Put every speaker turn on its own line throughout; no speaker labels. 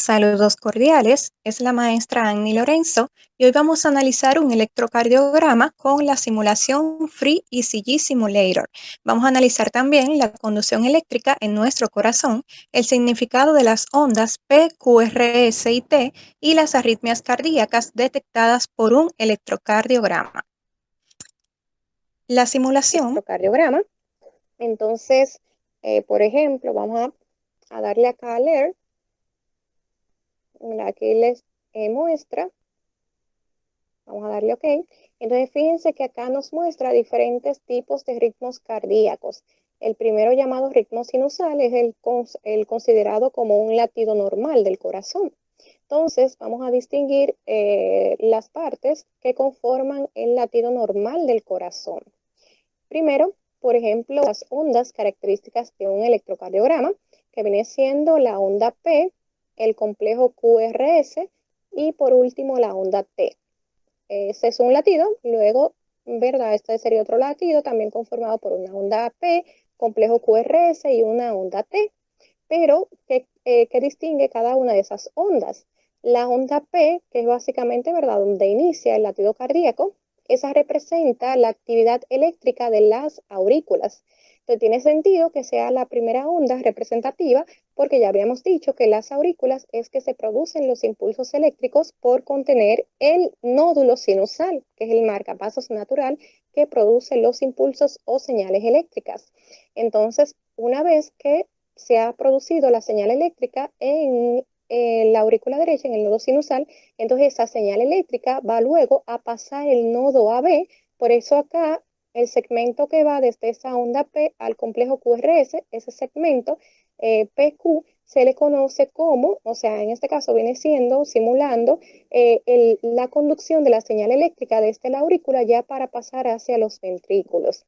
Saludos cordiales, es la maestra Annie Lorenzo y hoy vamos a analizar un electrocardiograma con la simulación Free ECG Simulator. Vamos a analizar también la conducción eléctrica en nuestro corazón, el significado de las ondas P, QRS y T y las arritmias cardíacas detectadas por un electrocardiograma. La simulación.
Electrocardiograma. Entonces, por ejemplo, vamos a darle acá a leer. Mira, aquí les muestra. Vamos a darle OK. Entonces, fíjense que acá nos muestra diferentes tipos de ritmos cardíacos. El primero, llamado ritmo sinusal, es el considerado como un latido normal del corazón. Entonces, vamos a distinguir las partes que conforman el latido normal del corazón. Primero, por ejemplo, las ondas características de un electrocardiograma, que viene siendo la onda P, el complejo QRS y por último la onda T. Ese es un latido, luego, ¿verdad? Este sería otro latido también conformado por una onda P, complejo QRS y una onda T. Pero, ¿qué distingue cada una de esas ondas? La onda P, que es básicamente, ¿verdad?, donde inicia el latido cardíaco, esa representa la actividad eléctrica de las aurículas. Entonces, tiene sentido que sea la primera onda representativa, porque ya habíamos dicho que las aurículas es que se producen los impulsos eléctricos por contener el nódulo sinusal, que es el marcapasos natural que produce los impulsos o señales eléctricas. Entonces, una vez que se ha producido la señal eléctrica en la aurícula derecha, en el nodo sinusal, entonces esa señal eléctrica va luego a pasar el nodo AB, por eso acá el segmento que va desde esa onda P al complejo QRS, ese segmento PQ, se le conoce como, o sea, en este caso viene siendo, simulando la conducción de la señal eléctrica desde la aurícula ya para pasar hacia los ventrículos.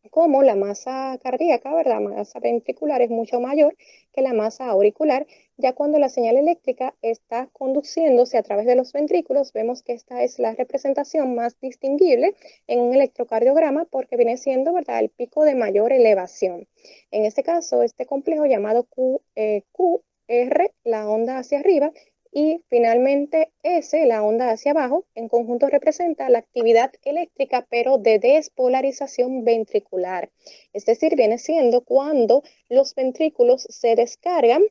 Como la masa cardíaca, ¿verdad? La masa ventricular es mucho mayor que la masa auricular. Ya cuando la señal eléctrica está conduciéndose a través de los ventrículos, vemos que esta es la representación más distinguible en un electrocardiograma porque viene siendo, ¿verdad?, el pico de mayor elevación. En este caso, este complejo llamado QR, la onda hacia arriba, y finalmente S, la onda hacia abajo, en conjunto representa la actividad eléctrica, pero de despolarización ventricular. Es decir, viene siendo cuando los ventrículos se descargan,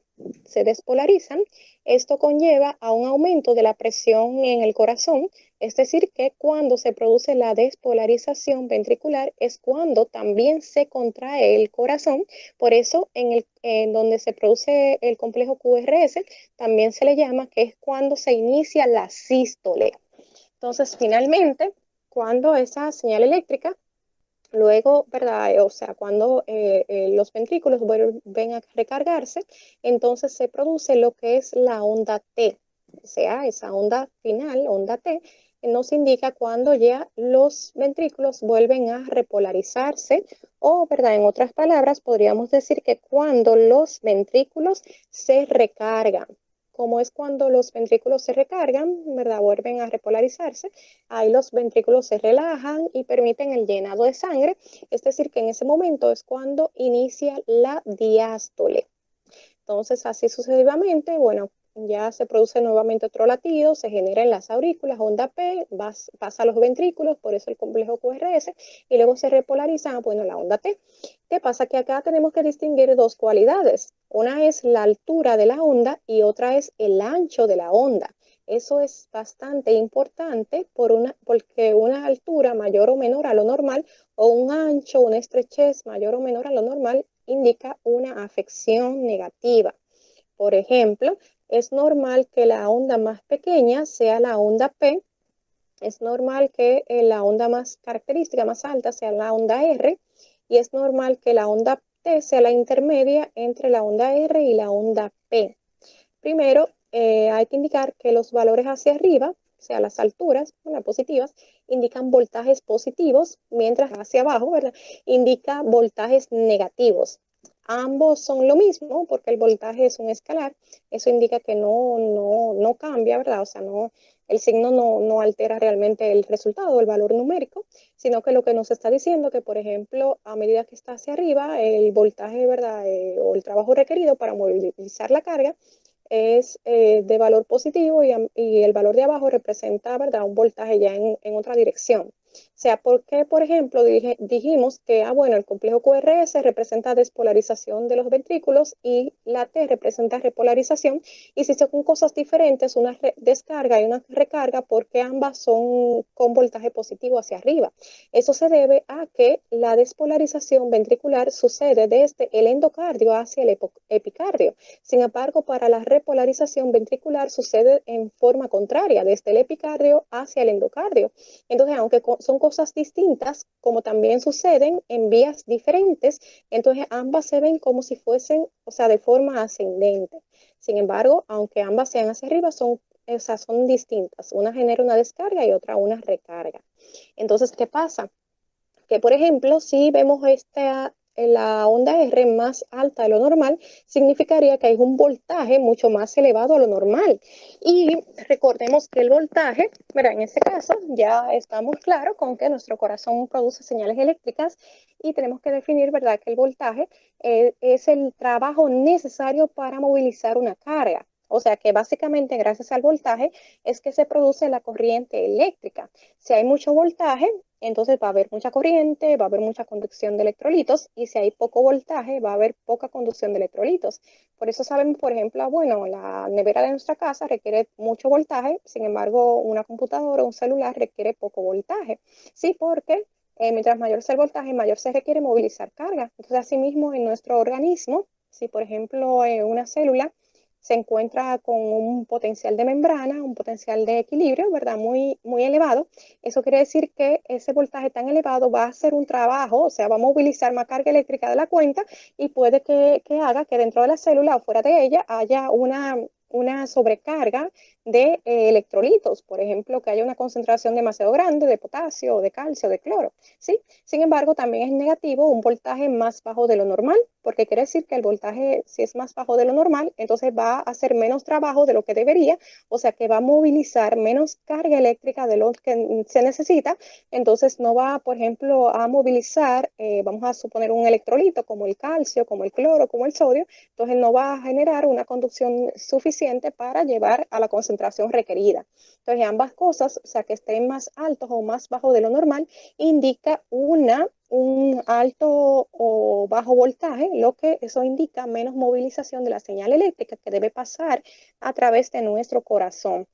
se despolarizan. Esto conlleva a un aumento de la presión en el corazón. Es decir, que cuando se produce la despolarización ventricular es cuando también se contrae el corazón. Por eso, en donde se produce el complejo QRS, también se le llama que es cuando se inicia la sístole. Entonces, finalmente, cuando esa señal eléctrica, luego, ¿verdad? O sea, cuando los ventrículos vuelven a recargarse, entonces se produce lo que es la onda T. O sea, esa onda final, onda T, nos indica cuando ya los ventrículos vuelven a repolarizarse o, ¿verdad? En otras palabras, podríamos decir que cuando los ventrículos se recargan. Como es cuando los ventrículos se recargan, ¿verdad? Vuelven a repolarizarse. Ahí los ventrículos se relajan y permiten el llenado de sangre. Es decir, que en ese momento es cuando inicia la diástole. Entonces, así sucesivamente, bueno, ya se produce nuevamente otro latido, se genera en las aurículas, onda P, pasa a los ventrículos, por eso el complejo QRS, y luego se repolariza, bueno, la onda T. ¿Qué pasa? Que acá tenemos que distinguir dos cualidades. Una es la altura de la onda y otra es el ancho de la onda. Eso es bastante importante porque una altura mayor o menor a lo normal o un ancho, una estrechez mayor o menor a lo normal indica una afección negativa. Por ejemplo, es normal que la onda más pequeña sea la onda P, es normal que la onda más característica, más alta, sea la onda R, y es normal que la onda T sea la intermedia entre la onda R y la onda P. Primero, hay que indicar que los valores hacia arriba, o sea, las alturas, las positivas, indican voltajes positivos, mientras hacia abajo, ¿verdad?, indica voltajes negativos. Ambos son lo mismo porque el voltaje es un escalar. Eso indica que no cambia, ¿verdad? O sea, el signo no altera realmente el resultado, el valor numérico, sino que lo que nos está diciendo que, por ejemplo, a medida que está hacia arriba, el voltaje, ¿verdad?, o el trabajo requerido para movilizar la carga es de valor positivo y el valor de abajo representa, ¿verdad?, un voltaje ya en otra dirección. O sea, porque, por ejemplo, dijimos que, bueno, el complejo QRS representa despolarización de los ventrículos y la T representa repolarización. Y si son cosas diferentes, una descarga y una recarga, porque ambas son con voltaje positivo hacia arriba. Eso se debe a que la despolarización ventricular sucede desde el endocardio hacia el epicardio. Sin embargo, para la repolarización ventricular sucede en forma contraria, desde el epicardio hacia el endocardio. Entonces, aunque son cosas distintas, como también suceden en vías diferentes, entonces ambas se ven como si fuesen, o sea, de forma ascendente. Sin embargo, aunque ambas sean hacia arriba, son distintas. Una genera una descarga y otra una recarga. Entonces, ¿qué pasa? Que, por ejemplo, si vemos la onda R más alta de lo normal, significaría que hay un voltaje mucho más elevado a lo normal. Y recordemos que el voltaje, ¿verdad? En este caso, ya estamos claros con que nuestro corazón produce señales eléctricas y tenemos que definir, ¿verdad?, que el voltaje es el trabajo necesario para movilizar una carga. O sea que básicamente gracias al voltaje es que se produce la corriente eléctrica. Si hay mucho voltaje, entonces va a haber mucha corriente, va a haber mucha conducción de electrolitos y si hay poco voltaje va a haber poca conducción de electrolitos. Por eso sabemos, por ejemplo, bueno, la nevera de nuestra casa requiere mucho voltaje, sin embargo, una computadora o un celular requiere poco voltaje. Sí, porque mientras mayor sea el voltaje, mayor se requiere movilizar carga. Entonces, asimismo, en nuestro organismo, si por ejemplo una célula se encuentra con un potencial de membrana, un potencial de equilibrio, ¿verdad? Muy, muy elevado. Eso quiere decir que ese voltaje tan elevado va a hacer un trabajo, o sea, va a movilizar más carga eléctrica de la cuenta y puede que haga que dentro de la célula o fuera de ella haya una sobrecarga de electrolitos, por ejemplo, que haya una concentración demasiado grande de potasio, de calcio, de cloro, ¿sí? Sin embargo, también es negativo un voltaje más bajo de lo normal, porque quiere decir que el voltaje, si es más bajo de lo normal, entonces va a hacer menos trabajo de lo que debería, o sea que va a movilizar menos carga eléctrica de lo que se necesita, entonces no va, por ejemplo, a movilizar, vamos a suponer un electrolito como el calcio, como el cloro, como el sodio, entonces no va a generar una conducción suficiente para llevar a la concentración requerida. Entonces ambas cosas, o sea que estén más altos o más bajos de lo normal, indica un alto o bajo voltaje, lo que eso indica menos movilización de la señal eléctrica que debe pasar a través de nuestro corazón.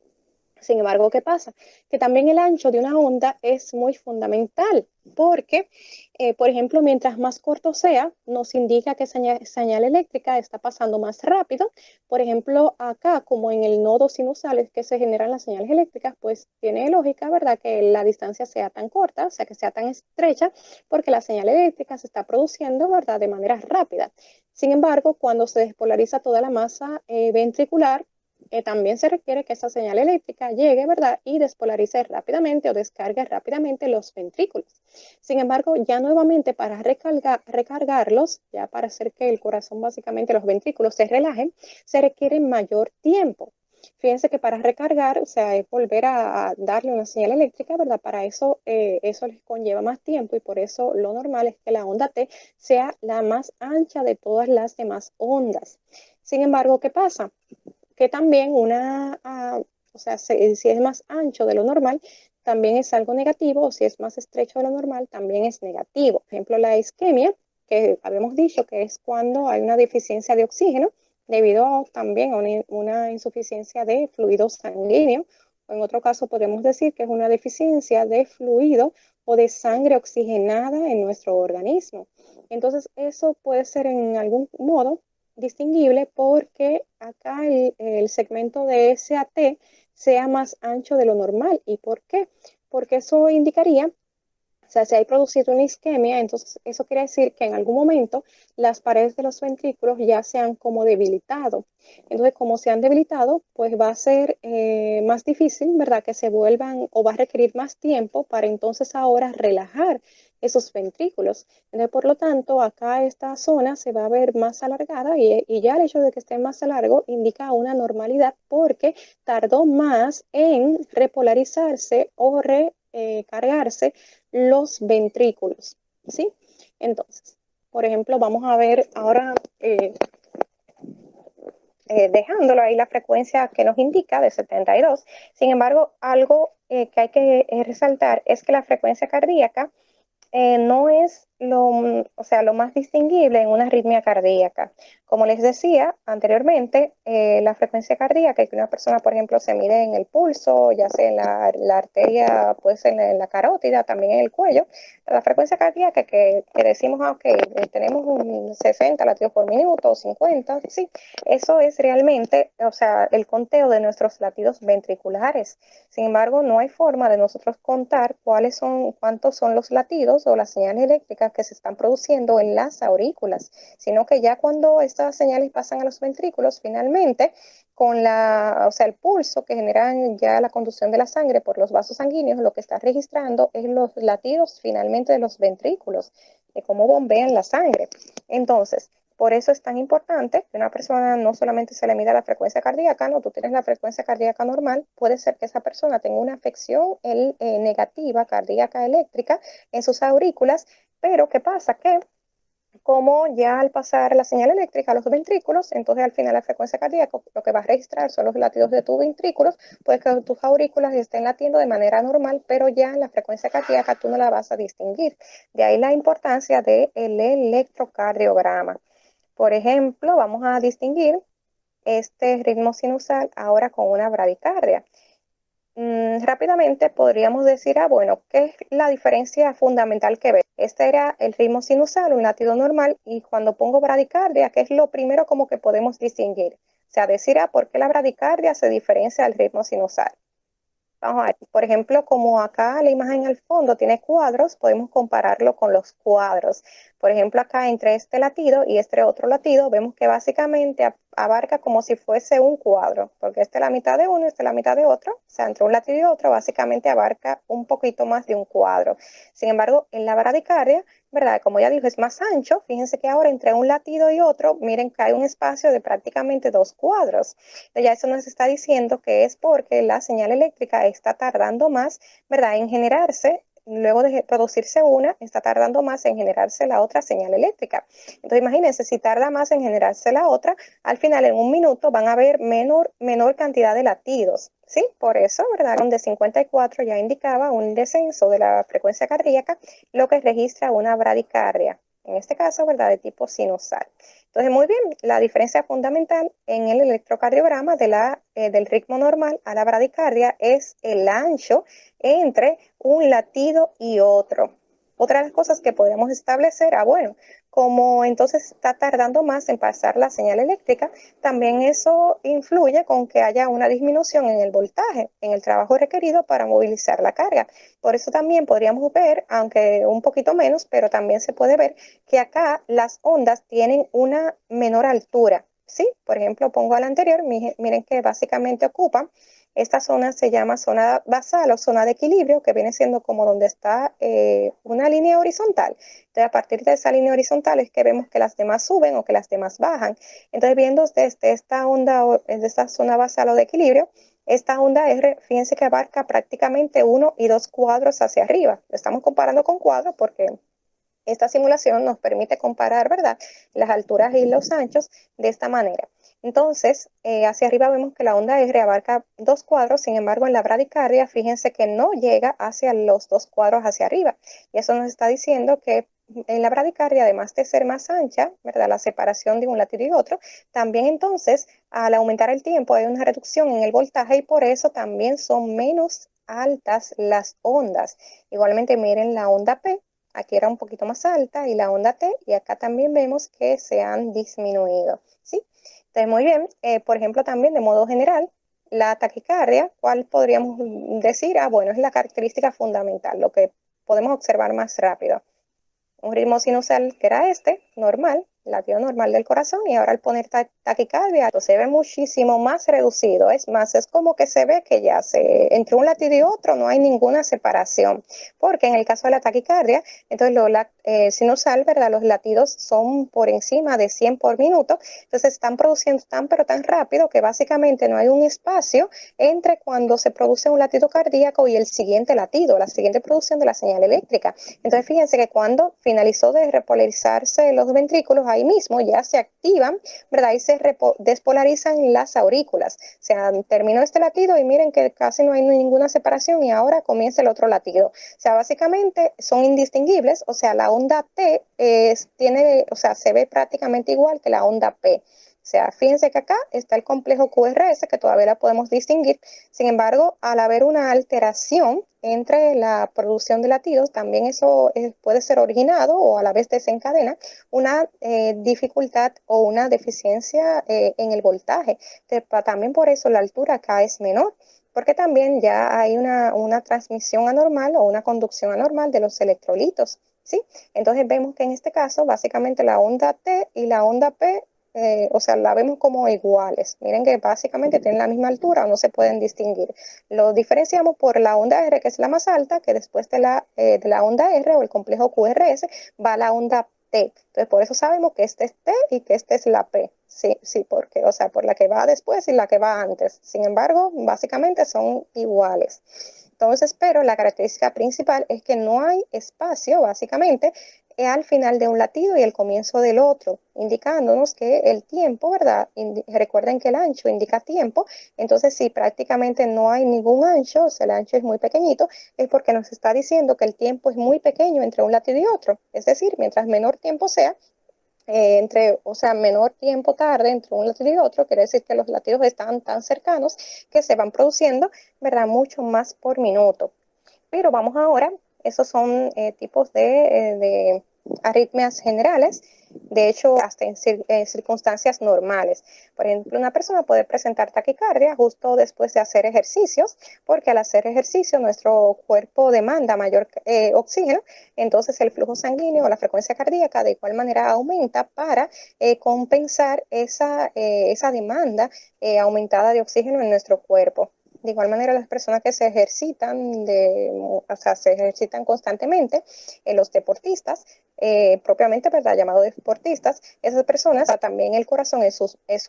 Sin embargo, ¿qué pasa? Que también el ancho de una onda es muy fundamental porque, por ejemplo, mientras más corto sea, nos indica que señal eléctrica está pasando más rápido. Por ejemplo, acá, como en el nodo sinusal es que se generan las señales eléctricas, pues tiene lógica, ¿verdad?, que la distancia sea tan corta, o sea, que sea tan estrecha, porque la señal eléctrica se está produciendo, ¿verdad?, de manera rápida. Sin embargo, cuando se despolariza toda la masa ventricular, también se requiere que esa señal eléctrica llegue, ¿verdad?, y despolarice rápidamente o descargue rápidamente los ventrículos. Sin embargo, ya nuevamente para recargarlos, ya para hacer que el corazón, básicamente los ventrículos se relajen, se requiere mayor tiempo. Fíjense que para recargar, o sea, es volver a darle una señal eléctrica, ¿verdad? Para eso, eso les conlleva más tiempo y por eso lo normal es que la onda T sea la más ancha de todas las demás ondas. Sin embargo, ¿qué pasa? Que también o sea, si es más ancho de lo normal, también es algo negativo, o si es más estrecho de lo normal, también es negativo. Por ejemplo, la isquemia, que habíamos dicho que es cuando hay una deficiencia de oxígeno, debido también a una insuficiencia de fluido sanguíneo, o en otro caso podemos decir que es una deficiencia de fluido o de sangre oxigenada en nuestro organismo. Entonces, eso puede ser en algún modo distinguible porque acá el segmento de SAT sea más ancho de lo normal. ¿Y por qué? Porque eso indicaría, o sea, si hay producido una isquemia, entonces eso quiere decir que en algún momento las paredes de los ventrículos ya se han como debilitado. Entonces, como se han debilitado, pues va a ser más difícil, ¿verdad?, que se vuelvan o va a requerir más tiempo para entonces ahora relajar esos ventrículos. Entonces, por lo tanto, acá esta zona se va a ver más alargada y ya el hecho de que esté más largo indica una normalidad porque tardó más en repolarizarse o recargarse los ventrículos, ¿sí? Entonces, por ejemplo, vamos a ver ahora dejándolo ahí la frecuencia que nos indica de 72. Sin embargo, algo que hay que resaltar es que la frecuencia cardíaca no es lo más distinguible en una arritmia cardíaca. Como les decía anteriormente, la frecuencia cardíaca que una persona, por ejemplo, se mide en el pulso, ya sea en la arteria, pues en la carótida, también en el cuello, la frecuencia cardíaca que decimos, ok, tenemos un 60 latidos por minuto, 50, sí, eso es realmente, o sea, el conteo de nuestros latidos ventriculares. Sin embargo, no hay forma de nosotros contar cuántos son los latidos o las señales eléctricas que se están produciendo en las aurículas, sino que ya cuando estas señales pasan a los ventrículos, finalmente, el pulso que genera ya la conducción de la sangre por los vasos sanguíneos, lo que está registrando es los latidos finalmente de los ventrículos, de cómo bombean la sangre. Entonces, por eso es tan importante que una persona no solamente se le mida la frecuencia cardíaca, no, tú tienes la frecuencia cardíaca normal, puede ser que esa persona tenga una afección negativa cardíaca eléctrica en sus aurículas, pero ¿qué pasa? Que como ya al pasar la señal eléctrica a los ventrículos, entonces al final la frecuencia cardíaca lo que va a registrar son los latidos de tus ventrículos, pues que tus aurículas estén latiendo de manera normal, pero ya en la frecuencia cardíaca tú no la vas a distinguir. De ahí la importancia del electrocardiograma. Por ejemplo, vamos a distinguir este ritmo sinusal ahora con una bradicardia. Rápidamente podríamos decir, bueno, ¿qué es la diferencia fundamental que ve? Este era el ritmo sinusal, un latido normal, y cuando pongo bradicardia, ¿qué es lo primero como que podemos distinguir? O sea, decir, ¿por qué la bradicardia se diferencia del ritmo sinusal? Vamos a ver, por ejemplo, como acá la imagen al fondo tiene cuadros, podemos compararlo con los cuadros. Por ejemplo, acá entre este latido y este otro latido, vemos que básicamente abarca como si fuese un cuadro, porque esta es la mitad de uno, esta es la mitad de otro. O sea, entre un latido y otro, básicamente abarca un poquito más de un cuadro. Sin embargo, en la bradicardia, ¿verdad? Como ya dije, es más ancho. Fíjense que ahora entre un latido y otro, miren que hay un espacio de prácticamente 2 cuadros. Entonces ya eso nos está diciendo que es porque la señal eléctrica está tardando más, ¿verdad?, en generarse. Luego de producirse una, está tardando más en generarse la otra señal eléctrica. Entonces, imagínense, si tarda más en generarse la otra, al final en un minuto van a haber menor cantidad de latidos. ¿Sí? Por eso, ¿verdad? De 54 ya indicaba un descenso de la frecuencia cardíaca, lo que registra una bradicardia. En este caso, ¿verdad?, de tipo sinusal. Entonces, muy bien, la diferencia fundamental en el electrocardiograma del ritmo normal a la bradicardia es el ancho entre un latido y otro. Otra de las cosas que podemos establecer, bueno, como entonces está tardando más en pasar la señal eléctrica, también eso influye con que haya una disminución en el voltaje, en el trabajo requerido para movilizar la carga. Por eso también podríamos ver, aunque un poquito menos, pero también se puede ver que acá las ondas tienen una menor altura. ¿Sí? Por ejemplo, pongo a la anterior, miren que básicamente ocupan. Esta zona se llama zona basal o zona de equilibrio, que viene siendo como donde está una línea horizontal. Entonces, a partir de esa línea horizontal es que vemos que las demás suben o que las demás bajan. Entonces, viendo desde esta onda, desde esta zona basal o de equilibrio, esta onda R, fíjense que abarca prácticamente 1 y 2 cuadros hacia arriba. Lo estamos comparando con cuadros porque esta simulación nos permite comparar, ¿verdad?, las alturas y los anchos de esta manera. Entonces, hacia arriba vemos que la onda R abarca 2 cuadros, sin embargo, en la bradicardia, fíjense que no llega hacia los 2 cuadros hacia arriba. Y eso nos está diciendo que en la bradicardia, además de ser más ancha, ¿verdad?, la separación de un latido y otro, también entonces, al aumentar el tiempo, hay una reducción en el voltaje y por eso también son menos altas las ondas. Igualmente, miren la onda P. Aquí era un poquito más alta y la onda T, y acá también vemos que se han disminuido, ¿sí? Entonces, muy bien, por ejemplo, también de modo general, la taquicardia, ¿cuál podríamos decir? Bueno, es la característica fundamental, lo que podemos observar más rápido. Un ritmo sinusal que era normal, latido normal del corazón, y ahora al poner taquicardia se ve muchísimo más reducido. Es más, es como que se ve que ya entre un latido y otro no hay ninguna separación, porque en el caso de la taquicardia, entonces sinusal, ¿verdad?, los latidos son por encima de 100 por minuto, entonces están produciendo pero tan rápido que básicamente no hay un espacio entre cuando se produce un latido cardíaco y el siguiente latido, la siguiente producción de la señal eléctrica. Entonces, fíjense que cuando finalizó de repolarizarse los ventrículos, ahí mismo ya se activan, ¿verdad? Y se despolarizan las aurículas. O sea, terminó este latido y miren que casi no hay ninguna separación y ahora comienza el otro latido. O sea, básicamente son indistinguibles, o sea, la onda T o sea, se ve prácticamente igual que la onda P. O sea, fíjense que acá está el complejo QRS, que todavía la podemos distinguir. Sin embargo, al haber una alteración entre la producción de latidos, también eso puede ser originado o a la vez desencadena una dificultad o una deficiencia en el voltaje. También por eso la altura acá es menor, porque también ya hay una transmisión anormal o una conducción anormal de los electrolitos, ¿sí? Entonces vemos que en este caso, básicamente la onda T y la onda P, o sea, la vemos como iguales. Miren que básicamente tienen la misma altura o no se pueden distinguir. Lo diferenciamos por la onda R, que es la más alta, que después de la onda R o el complejo QRS va la onda T. Entonces, por eso sabemos que este es T y que este es la P. Sí, sí, porque, o sea, por la que va después y la que va antes. Sin embargo, básicamente son iguales. Entonces, pero la característica principal es que no hay espacio, básicamente, al final de un latido y el comienzo del otro, indicándonos que el tiempo, ¿verdad? Recuerden que el ancho indica tiempo, entonces si prácticamente no hay ningún ancho, o sea, el ancho es muy pequeñito, es porque nos está diciendo que el tiempo es muy pequeño entre un latido y otro, es decir, mientras menor tiempo sea, o sea, menor tiempo tarde entre un latido y otro, quiere decir que los latidos están tan cercanos que se van produciendo, ¿verdad? Mucho más por minuto. Pero vamos ahora, esos son tipos de arritmias generales, de hecho, hasta en circunstancias normales. Por ejemplo, una persona puede presentar taquicardia justo después de hacer ejercicios, porque al hacer ejercicio nuestro cuerpo demanda mayor oxígeno, entonces el flujo sanguíneo o la frecuencia cardíaca de igual manera aumenta para compensar esa demanda aumentada de oxígeno en nuestro cuerpo. De igual manera, las personas que se ejercitan, o sea, se ejercitan constantemente, los deportistas, propiamente, ¿verdad? Llamados deportistas, esas personas, también el corazón es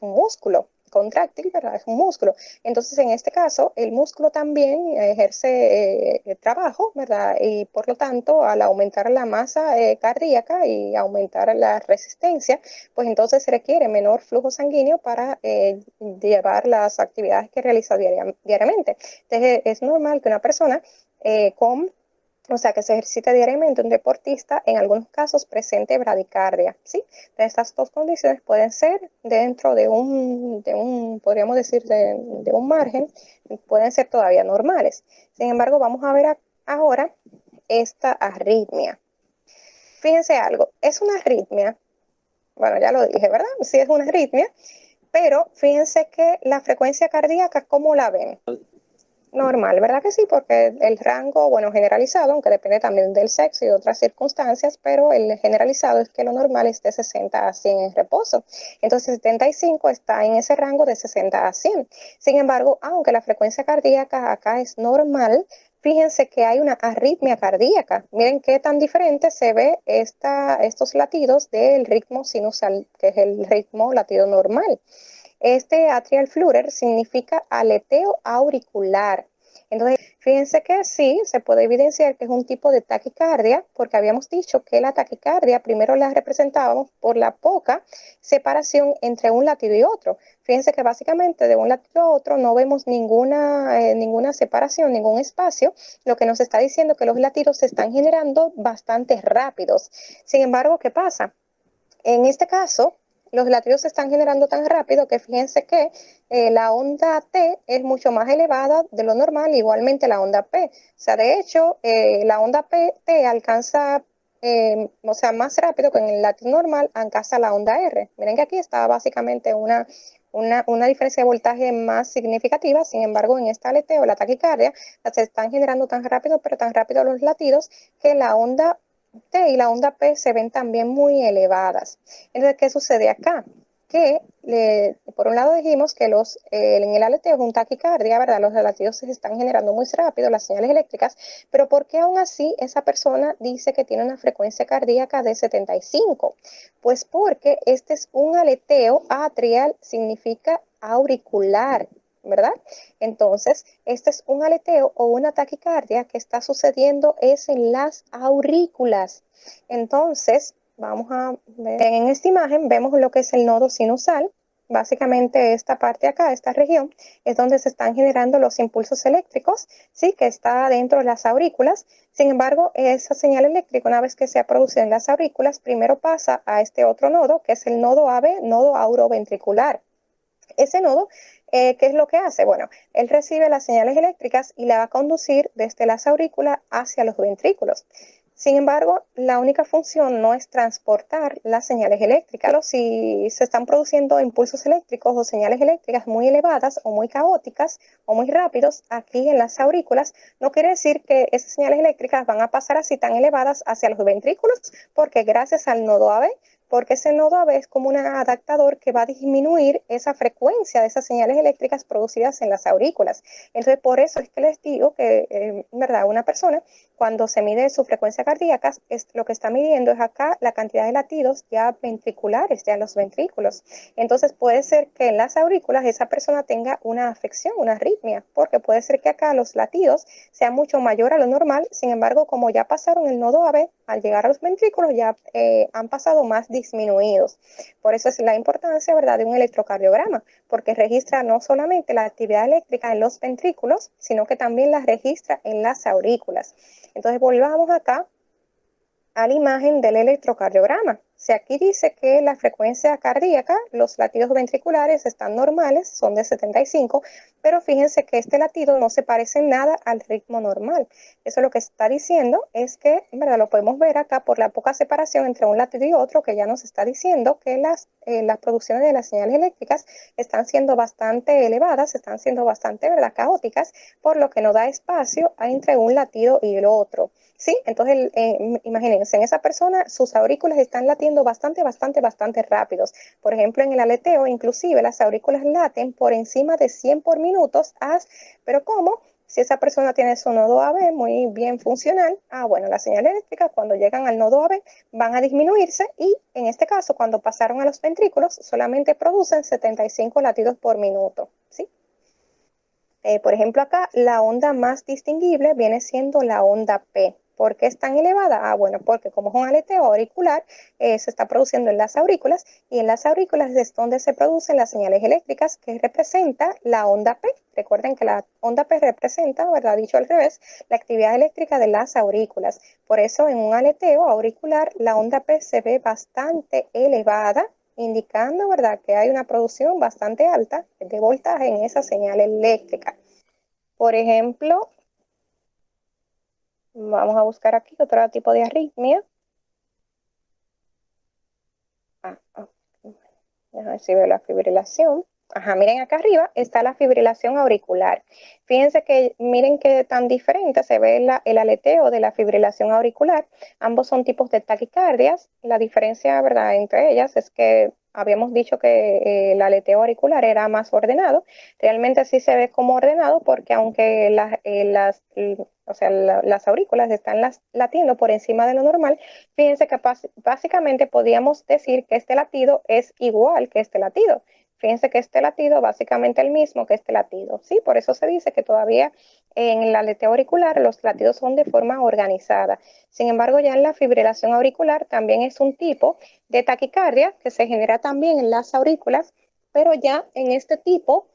un músculo contráctil, ¿verdad? Es un músculo. Entonces, en este caso, el músculo también ejerce trabajo, ¿verdad? Y por lo tanto, al aumentar la masa cardíaca y aumentar la resistencia, pues entonces se requiere menor flujo sanguíneo para llevar las actividades que realiza diariamente. Entonces, es normal que una persona o sea, que se ejercita diariamente, un deportista, en algunos casos presente bradicardia, ¿sí? Entonces, estas dos condiciones pueden ser dentro podríamos decir, de un margen, pueden ser todavía normales. Sin embargo, vamos a ver ahora esta arritmia. Fíjense algo, es una arritmia, bueno, ya lo dije, ¿verdad? Sí es una arritmia, pero fíjense que la frecuencia cardíaca, ¿cómo la ven? Normal, ¿verdad que sí? Porque el rango, bueno, generalizado, aunque depende también del sexo y de otras circunstancias, pero el generalizado es que lo normal es de 60 a 100 en reposo. Entonces, 75 está en ese rango de 60 a 100. Sin embargo, aunque la frecuencia cardíaca acá es normal, fíjense que hay una arritmia cardíaca. Miren qué tan diferente se ve estos latidos del ritmo sinusal, que es el ritmo latido normal. Este atrial flutter significa aleteo auricular. Entonces, fíjense que sí, se puede evidenciar que es un tipo de taquicardia, porque habíamos dicho que la taquicardia primero la representábamos por la poca separación entre un latido y otro. Fíjense que básicamente de un latido a otro no vemos ninguna separación, ningún espacio, lo que nos está diciendo que los latidos se están generando bastante rápidos. Sin embargo, ¿qué pasa? En este caso, los latidos se están generando tan rápido que fíjense que la onda T es mucho más elevada de lo normal, igualmente la onda P. O sea, de hecho, la onda T alcanza, o sea, más rápido que en el latido normal, alcanza la onda R. Miren que aquí está básicamente una diferencia de voltaje más significativa. Sin embargo, en este aleteo, la taquicardia, se están generando tan rápido, pero tan rápido los latidos que la onda T y la onda P se ven también muy elevadas. Entonces, ¿qué sucede acá? Que por un lado dijimos que en el aleteo es un taquicardia, ¿verdad? Los latidos se están generando muy rápido, las señales eléctricas, pero ¿por qué aún así esa persona dice que tiene una frecuencia cardíaca de 75? Pues porque este es un aleteo atrial, significa auricular, ¿verdad? Entonces, este es un aleteo o una taquicardia que está sucediendo es en las aurículas. Entonces, vamos a ver, en esta imagen vemos lo que es el nodo sinusal. Básicamente esta parte acá, esta región, es donde se están generando los impulsos eléctricos, ¿sí? Que está dentro de las aurículas. Sin embargo, esa señal eléctrica, una vez que se ha producido en las aurículas, primero pasa a este otro nodo, que es el nodo AV, nodo auroventricular. Ese nodo, ¿qué es lo que hace? Bueno, él recibe las señales eléctricas y la va a conducir desde las aurículas hacia los ventrículos. Sin embargo, la única función no es transportar las señales eléctricas. Si se están produciendo impulsos eléctricos o señales eléctricas muy elevadas o muy caóticas o muy rápidos aquí en las aurículas, no quiere decir que esas señales eléctricas van a pasar así tan elevadas hacia los ventrículos, porque gracias al nodo AB, porque ese nodo AB es como un adaptador que va a disminuir esa frecuencia de esas señales eléctricas producidas en las aurículas. Entonces, por eso es que les digo que, en verdad, una persona, cuando se mide su frecuencia cardíaca, lo que está midiendo es acá la cantidad de latidos ya ventriculares, ya en los ventrículos. Entonces, puede ser que en las aurículas esa persona tenga una afección, una arritmia, porque puede ser que acá los latidos sean mucho mayor a lo normal. Sin embargo, como ya pasaron el nodo AB, al llegar a los ventrículos ya han pasado más disminuidos. Por eso es la importancia, ¿verdad?, de un electrocardiograma, porque registra no solamente la actividad eléctrica en los ventrículos, sino que también la registra en las aurículas. Entonces, volvamos acá a la imagen del electrocardiograma. Si aquí dice que la frecuencia cardíaca, los latidos ventriculares están normales, son de 75, pero fíjense que este latido no se parece en nada al ritmo normal. Eso lo que está diciendo es que, en verdad, lo podemos ver acá por la poca separación entre un latido y otro, que ya nos está diciendo que las producciones de las señales eléctricas están siendo bastante elevadas, están siendo bastante, ¿verdad?, caóticas, por lo que no da espacio entre un latido y el otro. ¿Sí? Entonces, imagínense, en esa persona sus aurículas están latiendo bastante rápidos. Por ejemplo, en el aleteo, inclusive las aurículas laten por encima de 100 por minutos. Pero ¿cómo? Si esa persona tiene su nodo AB muy bien funcional, bueno, las señales eléctricas cuando llegan al nodo AB van a disminuirse y en este caso, cuando pasaron a los ventrículos, solamente producen 75 latidos por minuto. ¿Sí? Por ejemplo, acá la onda más distinguible viene siendo la onda P. ¿Por qué es tan elevada? Bueno, porque como es un aleteo auricular, se está produciendo en las aurículas y en las aurículas es donde se producen las señales eléctricas que representa la onda P. Recuerden que la onda P representa, ¿verdad?, dicho al revés, la actividad eléctrica de las aurículas. Por eso en un aleteo auricular la onda P se ve bastante elevada, indicando, ¿verdad?, que hay una producción bastante alta de voltaje en esa señal eléctrica. Por ejemplo, vamos a buscar aquí otro tipo de arritmia. Déjame ver si veo la fibrilación. Miren acá arriba está la fibrilación auricular. Fíjense que, miren qué tan diferente se ve el aleteo de la fibrilación auricular. Ambos son tipos de taquicardias. La diferencia, ¿verdad?, entre ellas es que habíamos dicho que el aleteo auricular era más ordenado. Realmente sí se ve como ordenado porque aunque las aurículas están latiendo por encima de lo normal, fíjense que básicamente podríamos decir que este latido es igual que este latido. Fíjense que este latido básicamente el mismo que este latido, ¿sí? Por eso se dice que todavía en el aleteo auricular los latidos son de forma organizada. Sin embargo, ya en la fibrilación auricular también es un tipo de taquicardia que se genera también en las aurículas, pero ya en este tipo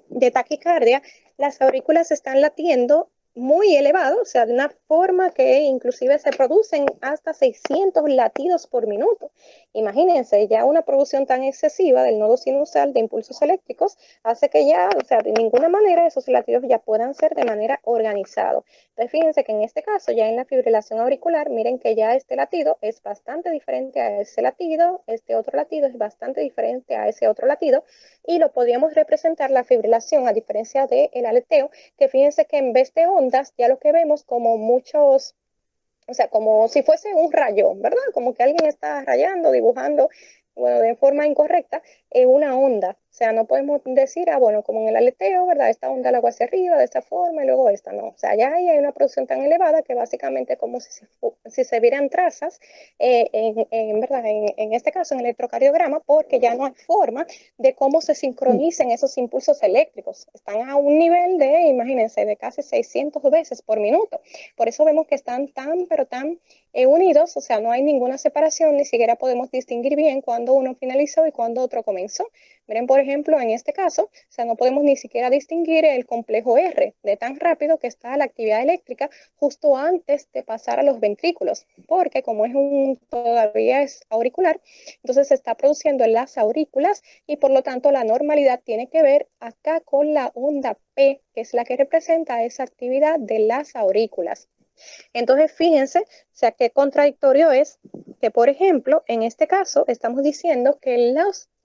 de taquicardia las aurículas están latiendo muy elevado, o sea, de una forma que inclusive se producen hasta 600 latidos por minuto. Imagínense, ya una producción tan excesiva del nodo sinusal de impulsos eléctricos hace que ya, o sea, de ninguna manera esos latidos ya puedan ser de manera organizada. Entonces, fíjense que en este caso, ya en la fibrilación auricular, miren que ya este latido es bastante diferente a ese latido, este otro latido es bastante diferente a ese otro latido, y lo podríamos representar la fibrilación, a diferencia del aleteo, que fíjense que en vez de ondas, ya lo que vemos como muchos, o sea, como si fuese un rayón, ¿verdad? Como que alguien está rayando, dibujando bueno, de forma incorrecta, una onda. O sea, no podemos decir, bueno, como en el aleteo, ¿verdad? Esta onda la hago hacia arriba de esta forma y luego esta, no. O sea, ya ahí hay una producción tan elevada que básicamente es como si se vieran trazas, ¿verdad? En este caso, en el electrocardiograma, porque ya no hay forma de cómo se sincronicen esos impulsos eléctricos. Están a un nivel de, imagínense, de casi 600 veces por minuto. Por eso vemos que están tan, pero tan unidos, o sea, no hay ninguna separación, ni siquiera podemos distinguir bien cuándo uno finalizó y cuándo otro comenzó. Miren, por ejemplo, en este caso, o sea, no podemos ni siquiera distinguir el complejo R de tan rápido que está la actividad eléctrica justo antes de pasar a los ventrículos, porque como todavía es auricular, entonces se está produciendo en las aurículas y por lo tanto la normalidad tiene que ver acá con la onda P, que es la que representa esa actividad de las aurículas. Entonces, fíjense, o sea, qué contradictorio es que, por ejemplo, en este caso estamos diciendo que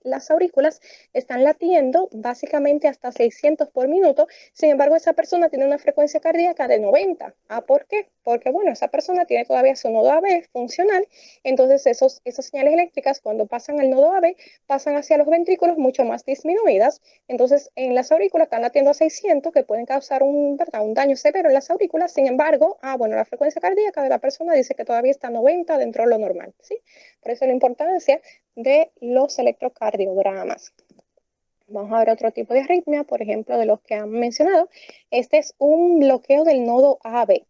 las aurículas están latiendo básicamente hasta 600 por minuto, sin embargo, esa persona tiene una frecuencia cardíaca de 90. ¿Por qué? Porque, bueno, esa persona tiene todavía su nodo AB funcional, entonces esas señales eléctricas cuando pasan al nodo AB pasan hacia los ventrículos mucho más disminuidas, entonces en las aurículas están latiendo a 600 que pueden causar ¿verdad? Un daño severo en las aurículas, sin embargo, bueno, la frecuencia cardíaca de la persona dice que todavía está a 90 dentro de lo normal, ¿sí? Por eso la importancia de los electrocardiogramas. Vamos a ver otro tipo de arritmia, por ejemplo, de los que han mencionado. Este es un bloqueo del nodo AB.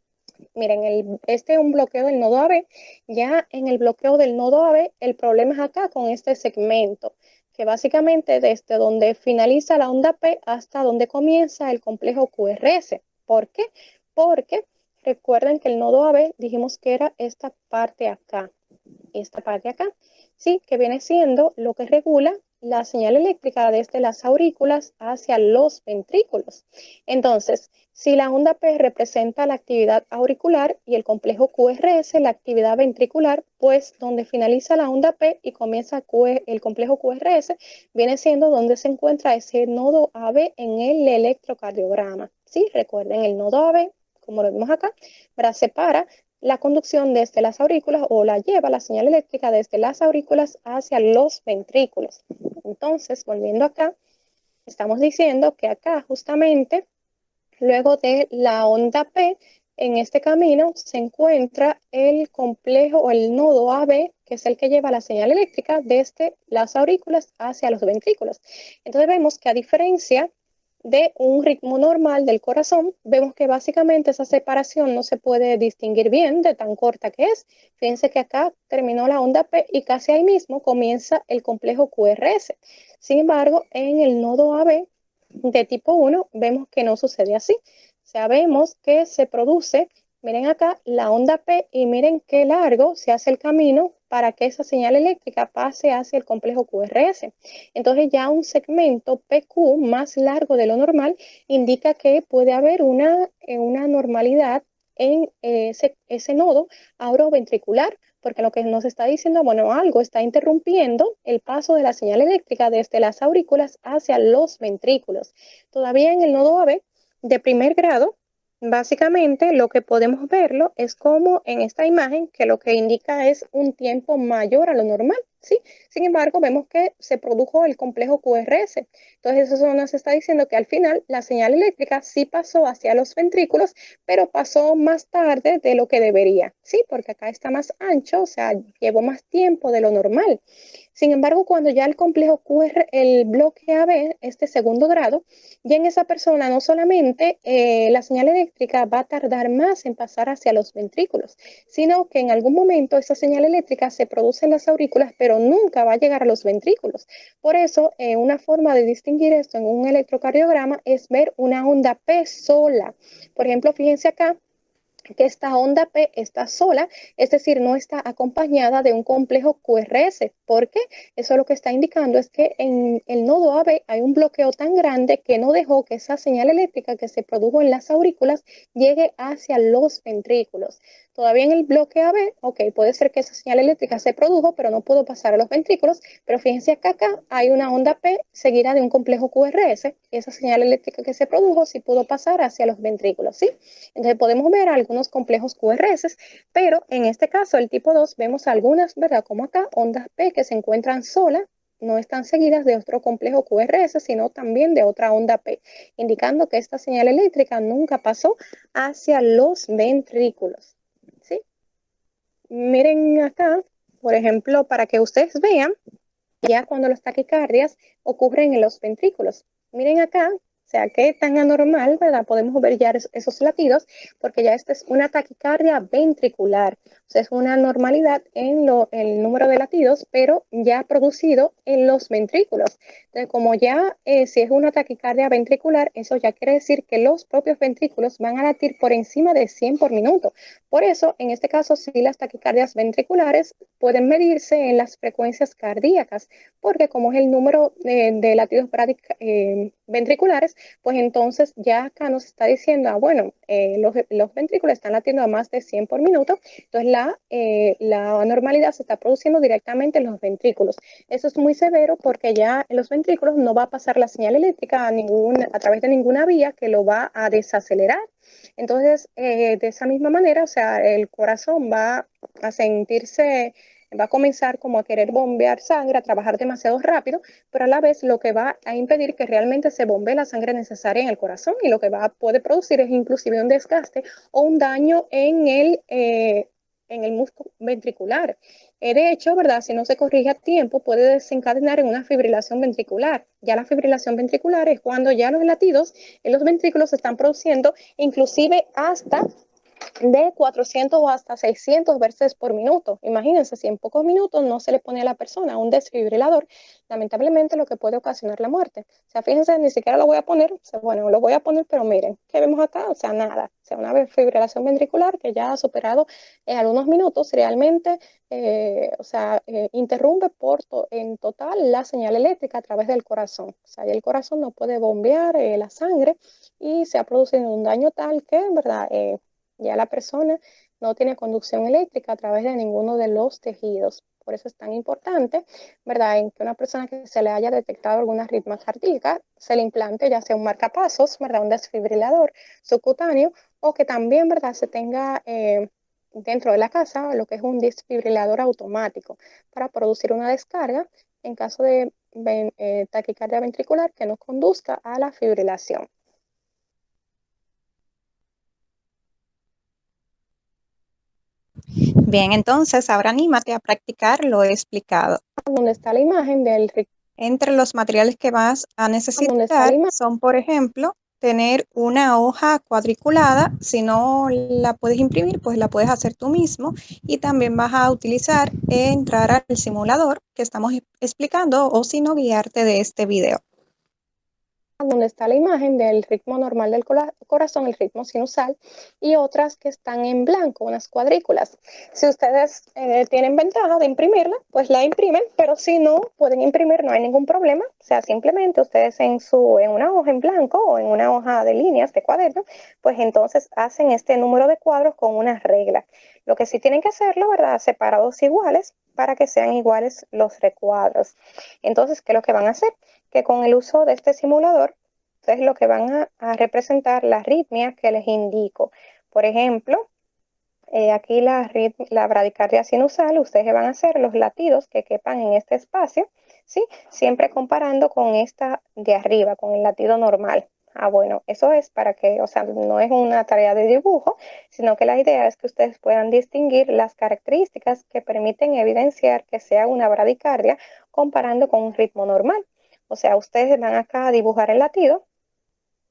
Miren, este es un bloqueo del nodo AB. Ya en el bloqueo del nodo AB, el problema es acá con este segmento, que básicamente desde donde finaliza la onda P hasta donde comienza el complejo QRS. ¿Por qué? Porque recuerden que el nodo AB dijimos que era esta parte acá, ¿sí? Que viene siendo lo que regula la señal eléctrica desde las aurículas hacia los ventrículos. Entonces, si la onda P representa la actividad auricular y el complejo QRS la actividad ventricular, pues donde finaliza la onda P y comienza el complejo QRS, viene siendo donde se encuentra ese nodo AB en el electrocardiograma. ¿Sí? Recuerden, el nodo AB, como lo vemos acá, separa la conducción desde las aurículas o la lleva la señal eléctrica desde las aurículas hacia los ventrículos. Entonces, volviendo acá, estamos diciendo que acá justamente, luego de la onda P, en este camino se encuentra el complejo o el nodo AB, que es el que lleva la señal eléctrica desde las aurículas hacia los ventrículos. Entonces vemos que a diferencia de un ritmo normal del corazón, vemos que básicamente esa separación no se puede distinguir bien de tan corta que es. Fíjense que acá terminó la onda P y casi ahí mismo comienza el complejo QRS. Sin embargo, en el nodo AB de tipo 1 vemos que no sucede así. Sabemos que se produce, miren acá, la onda P y miren qué largo se hace el camino para que esa señal eléctrica pase hacia el complejo QRS. Entonces ya un segmento PQ más largo de lo normal indica que puede haber una normalidad en ese nodo auroventricular, porque lo que nos está diciendo, bueno, algo está interrumpiendo el paso de la señal eléctrica desde las aurículas hacia los ventrículos. Todavía en el nodo AB de primer grado, básicamente lo que podemos verlo es como en esta imagen, que lo que indica es un tiempo mayor a lo normal, ¿sí? Sin embargo, vemos que se produjo el complejo QRS. Entonces, eso nos está diciendo que al final la señal eléctrica sí pasó hacia los ventrículos, pero pasó más tarde de lo que debería, ¿sí? Porque acá está más ancho, o sea, llevó más tiempo de lo normal. Sin embargo, cuando ya el complejo QR, el bloque AB, este segundo grado, ya en esa persona no solamente la señal eléctrica va a tardar más en pasar hacia los ventrículos, sino que en algún momento esa señal eléctrica se produce en las aurículas, pero nunca va a llegar a los ventrículos. Por eso, una forma de distinguir esto en un electrocardiograma es ver una onda P sola. Por ejemplo, fíjense acá que esta onda P está sola, es decir, no está acompañada de un complejo QRS. ¿Por qué? Eso lo que está indicando es que en el nodo AB hay un bloqueo tan grande que no dejó que esa señal eléctrica que se produjo en las aurículas llegue hacia los ventrículos. Todavía en el bloque AB, ok, puede ser que esa señal eléctrica se produjo, pero no pudo pasar a los ventrículos, pero fíjense que acá hay una onda P seguida de un complejo QRS, esa señal eléctrica que se produjo sí pudo pasar hacia los ventrículos, ¿sí? Entonces podemos ver algo algunos complejos QRS, pero en este caso, el tipo 2, vemos algunas, ¿verdad? Como acá, ondas P que se encuentran solas, no están seguidas de otro complejo QRS, sino también de otra onda P, indicando que esta señal eléctrica nunca pasó hacia los ventrículos, ¿sí? Miren acá, por ejemplo, para que ustedes vean, ya cuando las taquicardias ocurren en los ventrículos. Miren acá, o sea, qué tan anormal, ¿verdad? Podemos ver ya esos latidos, porque ya esta es una taquicardia ventricular. O sea, es una anormalidad en el número de latidos, pero ya producido en los ventrículos. Entonces, como ya si es una taquicardia ventricular, eso ya quiere decir que los propios ventrículos van a latir por encima de 100 por minuto. Por eso, en este caso, sí, las taquicardias ventriculares pueden medirse en las frecuencias cardíacas, porque como es el número de latidos ventriculares, pues entonces ya acá nos está diciendo, bueno, los ventrículos están latiendo a más de 100 por minuto, entonces la anormalidad se está produciendo directamente en los ventrículos. Eso es muy severo porque ya en los ventrículos no va a pasar la señal eléctrica a través de ninguna vía que lo va a desacelerar. Entonces, de esa misma manera, o sea, el corazón va a sentirse, va a comenzar como a querer bombear sangre, a trabajar demasiado rápido, pero a la vez lo que va a impedir que realmente se bombee la sangre necesaria en el corazón, y lo que puede producir es inclusive un desgaste o un daño en el músculo ventricular. De hecho, ¿verdad? Si no se corrige a tiempo, puede desencadenar en una fibrilación ventricular. Ya la fibrilación ventricular es cuando ya los latidos en los ventrículos se están produciendo inclusive hasta de 400 o hasta 600 veces por minuto. Imagínense, si en pocos minutos no se le pone a la persona un desfibrilador, lamentablemente lo que puede ocasionar la muerte. O sea, fíjense, ni siquiera lo voy a poner, o sea, bueno, lo voy a poner, pero miren, ¿qué vemos acá? O sea, nada. O sea, una fibrilación ventricular que ya ha superado algunos minutos, realmente, o sea, interrumpe en total la señal eléctrica a través del corazón. O sea, ya el corazón no puede bombear la sangre y se ha producido un daño tal que, en verdad, ya la persona no tiene conducción eléctrica a través de ninguno de los tejidos. Por eso es tan importante, ¿verdad?, en que una persona que se le haya detectado alguna arritmia cardíaca, se le implante ya sea un marcapasos, ¿verdad?, un desfibrilador subcutáneo, o que también, ¿verdad?, se tenga dentro de la casa lo que es un desfibrilador automático para producir una descarga en caso de taquicardia ventricular que no conduzca a la fibrilación.
Bien, entonces ahora anímate a practicar lo explicado.
Donde está la imagen del
Entre los materiales que vas a
donde está
necesitar son, por ejemplo, tener una hoja cuadriculada. Si no la puedes imprimir, pues la puedes hacer tú mismo. Y también vas a utilizar entrar al simulador que estamos explicando, o si no, guiarte de este video.
donde está la imagen del ritmo normal del corazón, el ritmo sinusal, y otras que están en blanco, unas cuadrículas. Si ustedes tienen ventaja de imprimirla, pues la imprimen, pero si no pueden imprimir, no hay ningún problema. O sea, simplemente ustedes en una hoja en blanco o en una hoja de líneas de cuaderno, pues entonces hacen este número de cuadros con una regla. Lo que sí tienen que hacerlo, ¿verdad?, separados iguales para que sean iguales los recuadros. Entonces, ¿qué es lo que van a hacer? Que con el uso de este simulador, ustedes lo que van a representar la arritmia que les indico. Por ejemplo, aquí la bradicardia sinusal, ustedes van a hacer los latidos que quepan en este espacio, ¿sí? Siempre comparando con esta de arriba, con el latido normal. Bueno, eso es para que, o sea, no es una tarea de dibujo, sino que la idea es que ustedes puedan distinguir las características que permiten evidenciar que sea una bradicardia comparando con un ritmo normal. O sea, ustedes van acá a dibujar el latido,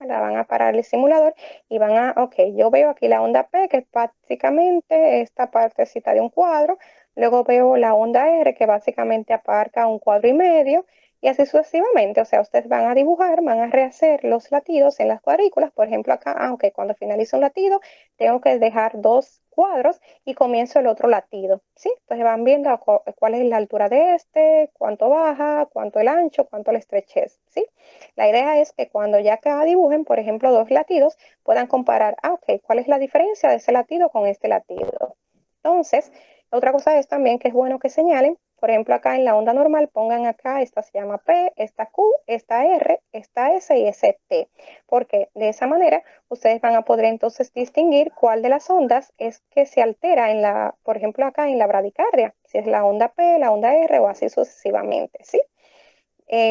la van a parar el simulador y ok, yo veo aquí la onda P, que es básicamente esta partecita de un cuadro. Luego veo la onda R, que básicamente abarca un cuadro y medio, y así sucesivamente. O sea, ustedes van a dibujar, van a rehacer los latidos en las cuadrículas. Por ejemplo, acá, ok, cuando finalizo un latido, tengo que dejar 2 cuadros y comienzo el otro latido, ¿sí? Entonces van viendo cuál es la altura de cuánto baja, cuánto el ancho, cuánto la estrechez, ¿sí? La idea es que cuando ya acá dibujen, por ejemplo, 2 latidos, puedan comparar, ok, ¿cuál es la diferencia de ese latido con este latido? Entonces, otra cosa es también que es bueno que señalen Por ejemplo, acá en la onda normal, pongan acá, esta se llama P, esta Q, esta R, esta S y ese T. Porque de esa manera ustedes van a poder entonces distinguir cuál de las ondas es que se altera en la, por ejemplo, acá en la bradicardia, si es la onda P, la onda R o así sucesivamente, ¿sí?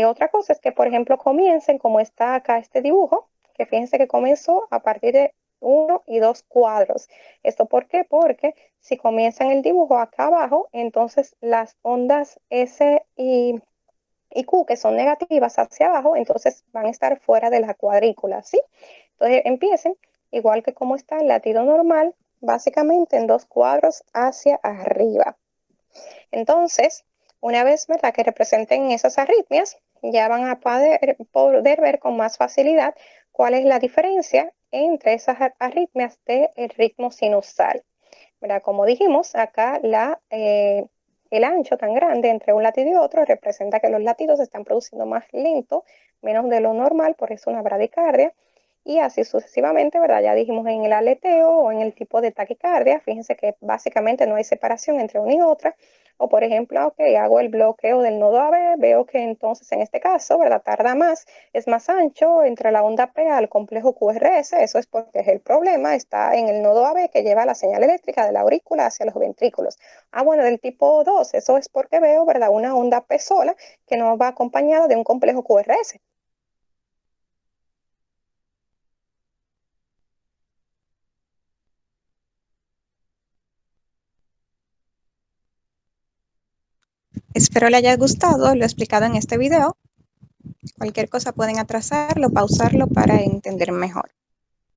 Otra cosa es que, por ejemplo, comiencen como está acá este dibujo, que fíjense que comenzó a partir de 1 y 2 cuadros. ¿Esto por qué? Porque si comienzan el dibujo acá abajo, entonces las ondas S y Q, que son negativas hacia abajo, entonces van a estar fuera de la cuadrícula, ¿sí? Entonces empiecen, igual que como está el latido normal, básicamente en 2 cuadros hacia arriba. Entonces, una vez, ¿verdad?, que representen esas arritmias, ya van a poder ver con más facilidad cuál es la diferencia entre esas arritmias del ritmo sinusal. ¿Verdad? Como dijimos, acá el ancho tan grande entre un latido y otro representa que los latidos se están produciendo más lento, menos de lo normal, por eso una bradicardia. Y así sucesivamente, ¿verdad? Ya dijimos en el aleteo o en el tipo de taquicardia, fíjense que básicamente no hay separación entre una y otra. O por ejemplo, ok, hago el bloqueo del nodo AB, veo que entonces en este caso, ¿verdad? Tarda más, es más ancho entre la onda P al complejo QRS, eso es porque el problema está en el nodo AB que lleva la señal eléctrica de la aurícula hacia los ventrículos. Ah, bueno, del tipo 2, eso es porque veo, ¿verdad? Una onda P sola que no va acompañada de un complejo QRS.
Espero le haya gustado lo explicado en este video. Cualquier cosa pueden atrasarlo, pausarlo para entender mejor.